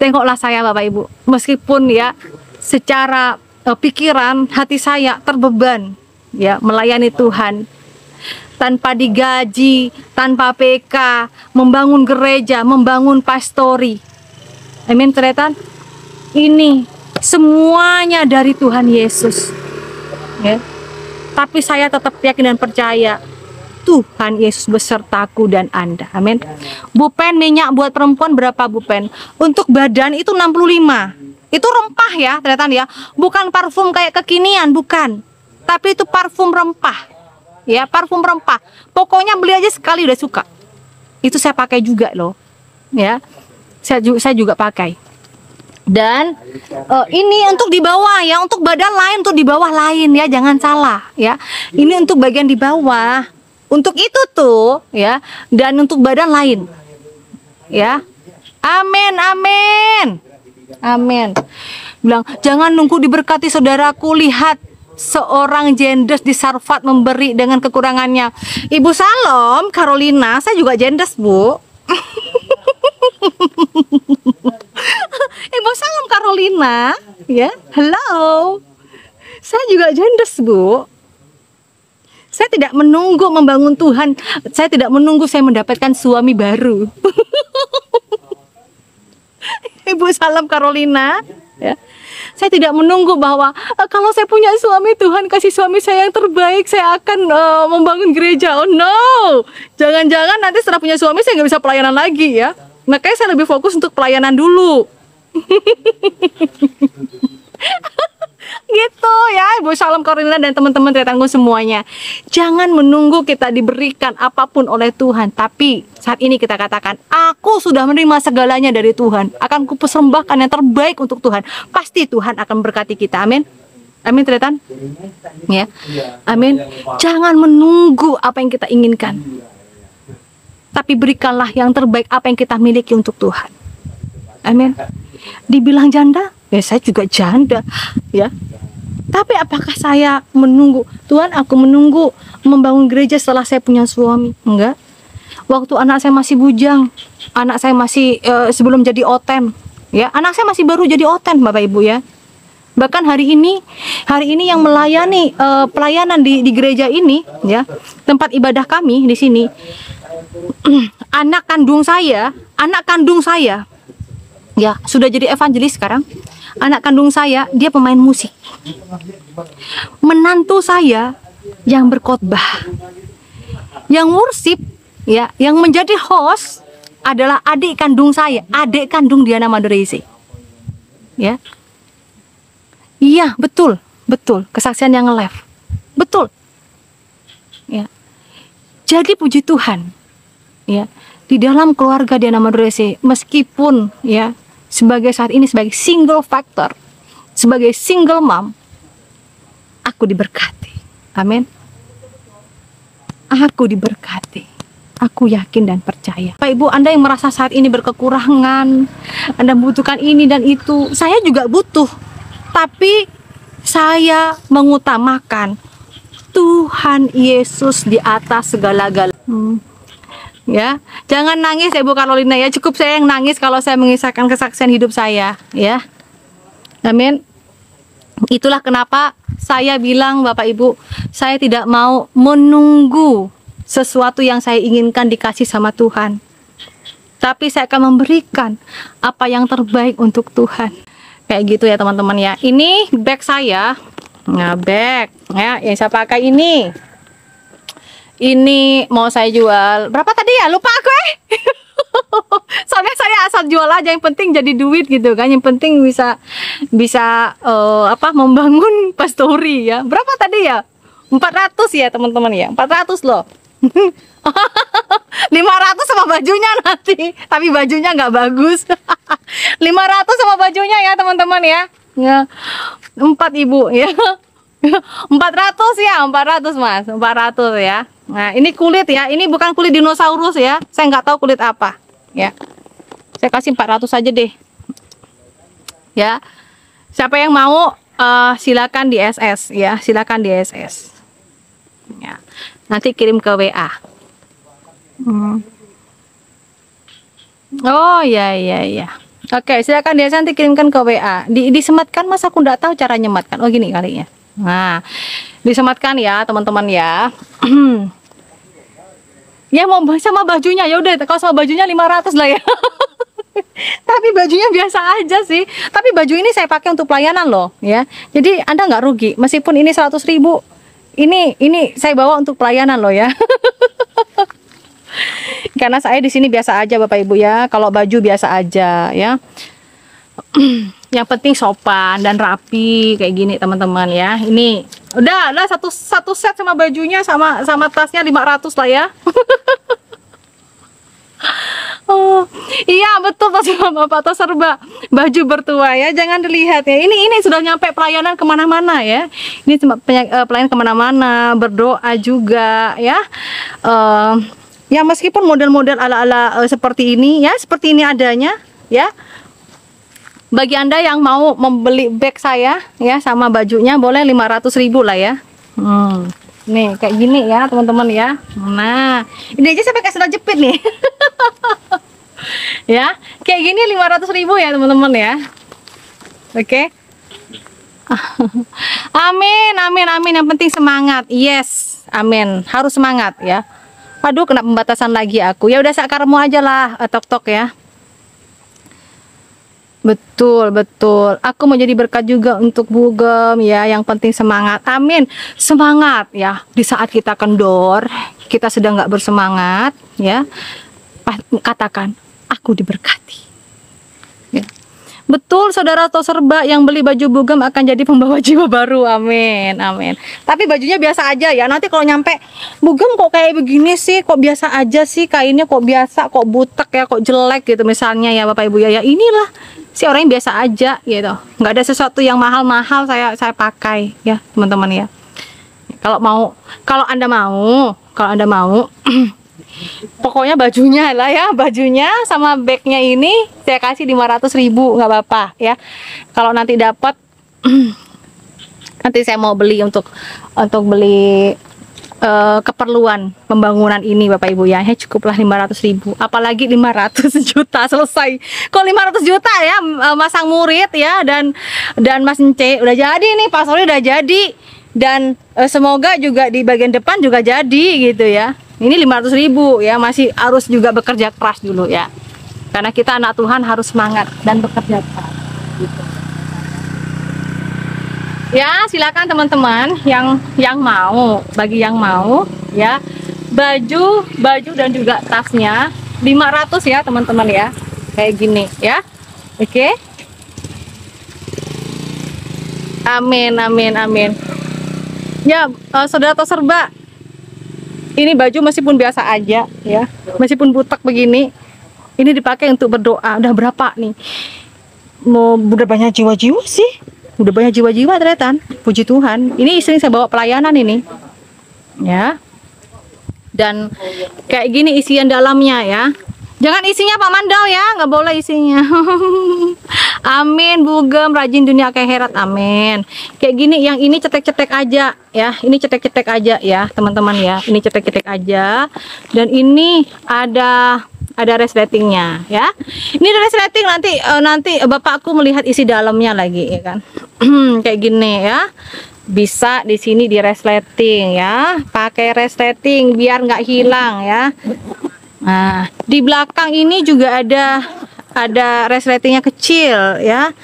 Tengoklah saya Bapak Ibu, meskipun ya secara pikiran hati saya terbeban ya melayani Tuhan, tanpa digaji, tanpa PK, membangun gereja, membangun pastori. Amin, ternyata ini semuanya dari Tuhan Yesus. Ya. Tapi saya tetap yakin dan percaya Tuhan Yesus besertaku dan Anda. Amin. Bupen minyak buat perempuan berapa bupen? Untuk badan itu 65. Itu rempah ya, ternyata ya. Bukan parfum kayak kekinian, bukan. Tapi itu parfum rempah. Ya, parfum rempah. Pokoknya beli aja sekali udah suka. Itu saya pakai juga loh. Ya. Saya juga pakai. Dan ini untuk di bawah ya, untuk badan lain, untuk di bawah lain ya, jangan salah ya. Ini untuk bagian di bawah. Untuk itu tuh ya, dan untuk badan lain. Ya. Amin, amin. Amin. Bilang, jangan nunggu diberkati saudaraku, lihat seorang jendes di Sarfat memberi dengan kekurangannya. Ibu Salom, Carolina, saya juga jendes, Bu. Ibu Salom Carolina, ya, hello. Saya juga jendes, Bu. Saya tidak menunggu membangun Tuhan. Saya tidak menunggu saya mendapatkan suami baru. Ibu Salam Carolina, ya. Saya tidak menunggu bahwa kalau saya punya suami, Tuhan kasih suami saya yang terbaik, saya akan membangun gereja. Oh no, jangan-jangan nanti setelah punya suami saya nggak bisa pelayanan lagi ya. Makanya saya lebih fokus untuk pelayanan dulu. Gitu ya, Ibu Salam Carolina dan teman-teman Tritangku semuanya. Jangan menunggu kita diberikan apapun oleh Tuhan, tapi saat ini kita katakan, aku sudah menerima segalanya dari Tuhan, akan kupersembahkan yang terbaik untuk Tuhan. Pasti Tuhan akan berkati kita. Amin. Amin, Tritan. Ya. Amin. Jangan menunggu apa yang kita inginkan, tapi berikanlah yang terbaik apa yang kita miliki untuk Tuhan. Amin. Dibilang janda, ya saya juga janda, ya. Tapi apakah saya menunggu, Tuhan aku menunggu membangun gereja setelah saya punya suami? Enggak. Waktu anak saya masih bujang, anak saya masih sebelum jadi oten, ya, anak saya masih baru jadi oten, Bapak Ibu ya. Bahkan hari ini yang melayani pelayanan di gereja ini, ya, tempat ibadah kami di sini, anak kandung saya, ya, sudah jadi evangelis sekarang. Anak kandung saya, dia pemain musik. Menantu saya yang berkhotbah, yang worship, ya, yang menjadi host adalah adik kandung saya, adik kandung Diana Madurese. Ya. Iya, betul, kesaksian yang live. Betul. Ya. Jadi puji Tuhan. Ya, di dalam keluarga Diana Madurese, meskipun ya sebagai saat ini sebagai single factor, sebagai single mom, aku diberkati. Amin. Aku diberkati. Aku yakin dan percaya. Pak Ibu, Anda yang merasa saat ini berkekurangan, Anda membutuhkan ini dan itu, saya juga butuh. Tapi saya mengutamakan Tuhan Yesus di atas segala-galanya. Ya, jangan nangis ya Ibu Carolina ya. Cukup saya yang nangis kalau saya mengisahkan kesaksian hidup saya, ya. Amin. Itulah kenapa saya bilang Bapak Ibu, saya tidak mau menunggu sesuatu yang saya inginkan dikasih sama Tuhan. Tapi saya akan memberikan apa yang terbaik untuk Tuhan. Kayak gitu ya teman-teman ya. Ini bag saya. Nah, bag ya yang saya pakai ini. Ini mau saya jual berapa tadi ya? Lupa aku Soalnya saya asal jual aja, yang penting jadi duit gitu kan. Yang penting bisa membangun pastori ya. Berapa tadi ya? 400 ya teman-teman ya. 400 loh. 500 sama bajunya nanti. Tapi bajunya nggak bagus. 500 sama bajunya ya teman-teman ya. 4 ibu ya. 400 ya, 400 Mas, 400 ya. Nah, ini kulit ya, ini bukan kulit dinosaurus ya. Saya nggak tahu kulit apa ya. Saya kasih 400 aja deh. ya. Siapa yang mau silakan di SS ya, silakan di SS. Ya. Nanti kirim ke WA. Oh ya ya ya. Oke, silakan dia nanti kirimkan ke WA. Disematkan, mas aku nggak tahu cara nyematkan. Oh gini kali ya. Nah, disematkan ya teman-teman ya. Ya mau sama bajunya ya udah, kalau sama bajunya 500 lah ya. Tapi bajunya biasa aja sih. Tapi baju ini saya pakai untuk pelayanan loh ya. Jadi Anda nggak rugi meskipun ini 100.000. Ini saya bawa untuk pelayanan loh ya. Karena saya di sini biasa aja Bapak Ibu ya. Kalau baju biasa aja ya. Yang penting sopan dan rapi kayak gini teman-teman ya. Ini udah satu set sama bajunya sama tasnya 500 lah ya. Oh iya betul Bapak tos serba baju bertua ya, jangan dilihat ya. Ini sudah nyampe pelayanan kemana-mana ya. Ini cuma pelayanan kemana-mana, berdoa juga ya. Ya meskipun model-model ala-ala seperti ini ya, seperti ini adanya ya. Bagi Anda yang mau membeli bag saya ya sama bajunya boleh 500.000 lah ya. Nih kayak gini ya teman-teman ya. Nah ini aja saya pakai sandal jepit nih. Ya kayak gini 500.000 ya teman-teman ya. Oke. Amin amin amin, yang penting semangat. Yes amin, harus semangat ya. Aduh kena pembatasan lagi aku. Ya udah sakarmu aja lah tok-tok ya. Betul, betul. Aku mau jadi berkat juga untuk Bugem ya. Yang penting semangat. Amin. Semangat ya. Di saat kita kendor, kita sedang nggak bersemangat ya. Katakan, aku diberkati. Ya. Betul, saudara Toserba, yang beli baju Bugem akan jadi pembawa jiwa baru. Amin, amin. Tapi bajunya biasa aja ya. Nanti kalau nyampe, Bugem kok kayak begini sih, kok biasa aja sih, kainnya kok biasa, kok butek ya, kok jelek gitu misalnya ya Bapak Ibu ya. Ya inilah si orang yang biasa aja gitu. Nggak ada sesuatu yang mahal-mahal saya pakai ya teman-teman ya. Kalau Anda mau pokoknya bajunya lah ya, bajunya sama bagnya ini saya kasih 500.000 nggak apa-apa ya. Kalau nanti dapat nanti saya mau beli untuk beli keperluan pembangunan ini Bapak Ibu ya. Cukuplah 500.000, apalagi 500 juta selesai. Kok 500 juta ya masang murid ya, dan Mas Ence udah jadi nih, Pak Soli udah jadi, dan semoga juga di bagian depan juga jadi gitu ya. Ini 500.000 ya, masih harus juga bekerja keras dulu ya. Karena kita anak Tuhan harus semangat dan bekerja keras gitu. Ya, silakan teman-teman yang mau, bagi yang mau ya, baju dan juga tasnya 500 ya teman-teman ya. Kayak gini ya. Oke. Amin amin amin. Ya, saudara Toserba, ini baju meskipun biasa aja ya, meskipun butek begini, ini dipakai untuk berdoa. Udah berapa nih? Udah banyak jiwa-jiwa sih. Udah banyak jiwa-jiwa ternyata. Puji Tuhan. Ini sering saya bawa pelayanan ini. Ya. Dan kayak gini isian dalamnya ya. Jangan isinya Pak Mandau ya, nggak boleh isinya. Amin, Bugem rajin dunia akhirat, amin. Kayak gini, yang ini cetek-cetek aja ya, ini cetek-cetek aja ya teman-teman ya, ini cetek-cetek aja. Dan ini ada resletingnya ya. Ini ada resleting, nanti bapakku melihat isi dalamnya lagi ya kan. Kayak gini ya. Bisa di sini di resleting ya, pakai resleting biar nggak hilang ya. Nah, di belakang ini juga ada resletingnya kecil ya.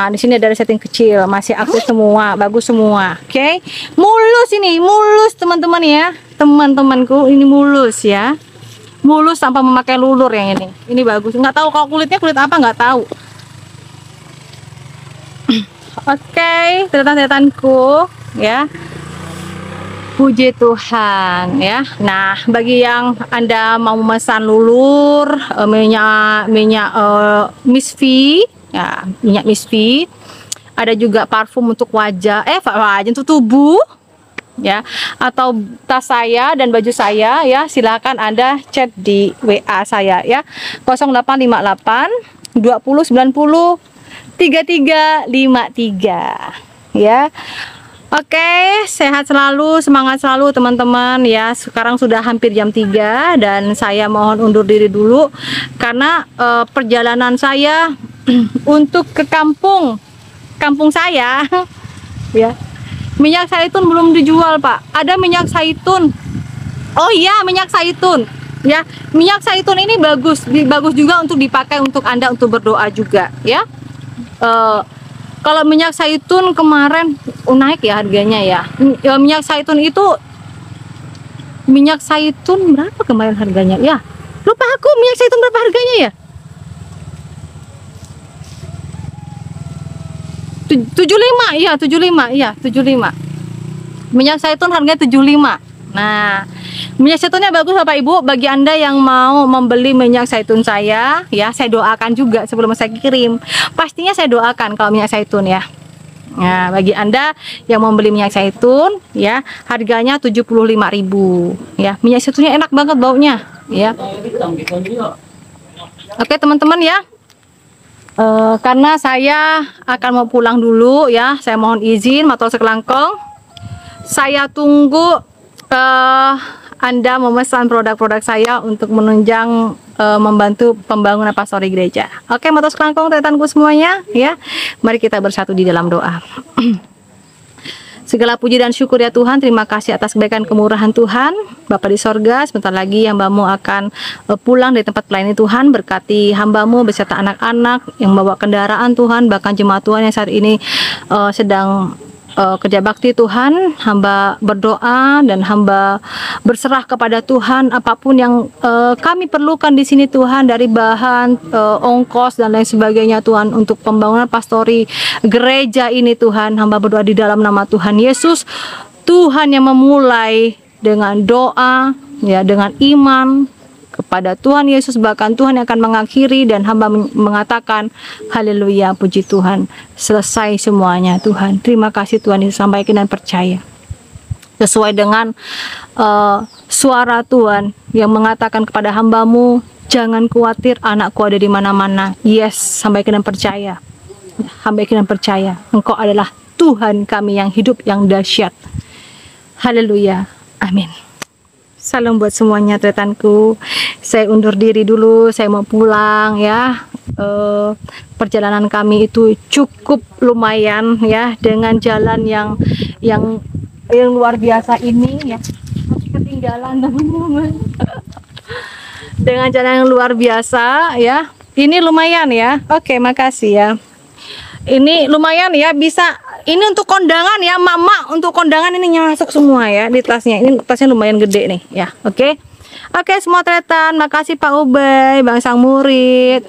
Di sini ada resleting kecil, masih aktif semua, bagus semua. Oke. Mulus ini, mulus teman-teman ya. Teman-temanku ini mulus ya. Mulus tanpa memakai lulur yang ini. Ini bagus. Nggak tahu kalau kulitnya kulit apa, nggak tahu. Oke, tetan-tetanku ya. Puji Tuhan ya. Nah, bagi yang Anda mau memesan lulur, minyak Miss V ya, minyak Miss V. Ada juga parfum untuk wajah, wajah untuk tubuh ya, atau tas saya dan baju saya ya. Silakan Anda chat di WA saya ya, 0858 20 90 ya. Oke, sehat selalu, semangat selalu teman-teman ya. Sekarang sudah hampir jam 3 dan saya mohon undur diri dulu karena perjalanan saya untuk ke kampung saya ya. Minyak zaitun belum dijual, Pak. Ada minyak zaitun. Oh iya, minyak zaitun. Ya, minyak zaitun ini bagus juga untuk dipakai untuk Anda untuk berdoa juga ya. Kalau minyak zaitun kemarin naik ya harganya ya. Minyak zaitun berapa kemarin harganya ya? Lupa aku minyak zaitun berapa harganya ya? 75. Minyak zaitun harganya 75. Nah, minyak zaitunnya bagus Bapak Ibu. Bagi Anda yang mau membeli minyak zaitun saya ya, saya doakan juga sebelum saya kirim. Pastinya saya doakan kalau minyak zaitun ya. Nah, bagi Anda yang mau beli minyak zaitun ya, harganya 75.000 ya. Minyak zaitunnya enak banget baunya ya. Oke, teman-teman ya. Karena saya akan mau pulang dulu ya, saya mohon izin matur sekelangkong. Saya tunggu Anda memesan produk-produk saya untuk menunjang membantu pembangunan pastori gereja. Oke, matur sekelangkong tetanku semuanya ya. Mari kita bersatu di dalam doa. Segala puji dan syukur ya Tuhan, terima kasih atas kebaikan kemurahan Tuhan. Bapa di sorga, sebentar lagi hamba-Mu akan pulang dari tempat pelayanan Tuhan. Berkati hamba-Mu beserta anak-anak yang membawa kendaraan Tuhan, bahkan jemaat Tuhan yang saat ini sedang kerja bakti Tuhan. Hamba berdoa dan hamba berserah kepada Tuhan apapun yang kami perlukan di sini Tuhan, dari bahan, ongkos dan lain sebagainya Tuhan, untuk pembangunan pastori gereja ini Tuhan. Hamba berdoa di dalam nama Tuhan Yesus, Tuhan yang memulai dengan doa ya, dengan iman kepada Tuhan Yesus, bahkan Tuhan yang akan mengakhiri, dan hamba mengatakan haleluya, puji Tuhan, selesai semuanya Tuhan. Terima kasih Tuhan, disampaikan dan percaya sesuai dengan suara Tuhan yang mengatakan kepada hamba-Mu, jangan khawatir, anakku ada di mana-mana. Yes, sampaikan dan percaya, sampaikan dan percaya, Engkau adalah Tuhan kami yang hidup, yang dahsyat. Haleluya, amin. Salam buat semuanya tretanku. Saya undur diri dulu, saya mau pulang ya. Perjalanan kami itu cukup lumayan ya, dengan jalan yang luar biasa ini ya. Masih ketinggalan teman-teman. Dengan jalan yang luar biasa ya. Ini lumayan ya. Oke, makasih ya. Ini lumayan ya, bisa ini untuk kondangan ya, mama, untuk kondangan ini masuk semua ya di tasnya. Ini tasnya lumayan gede nih ya. Oke, semua tretan, makasih Pak Ubay, Bang Sang Murid,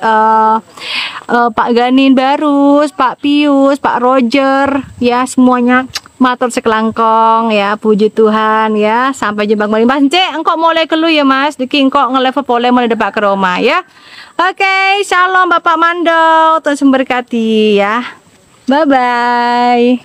Pak Ganin Barus, Pak Pius, Pak Roger ya, semuanya matur sekelangkong ya, puji Tuhan ya. Sampai jumpa kembali Mas Cek, engkau mulai kelu ya Mas, diki engkau ngelevel boleh mulai depak ke Roma ya. Oke, shalom Bapak Mandau, Tuhan memberkati ya. Bye bye.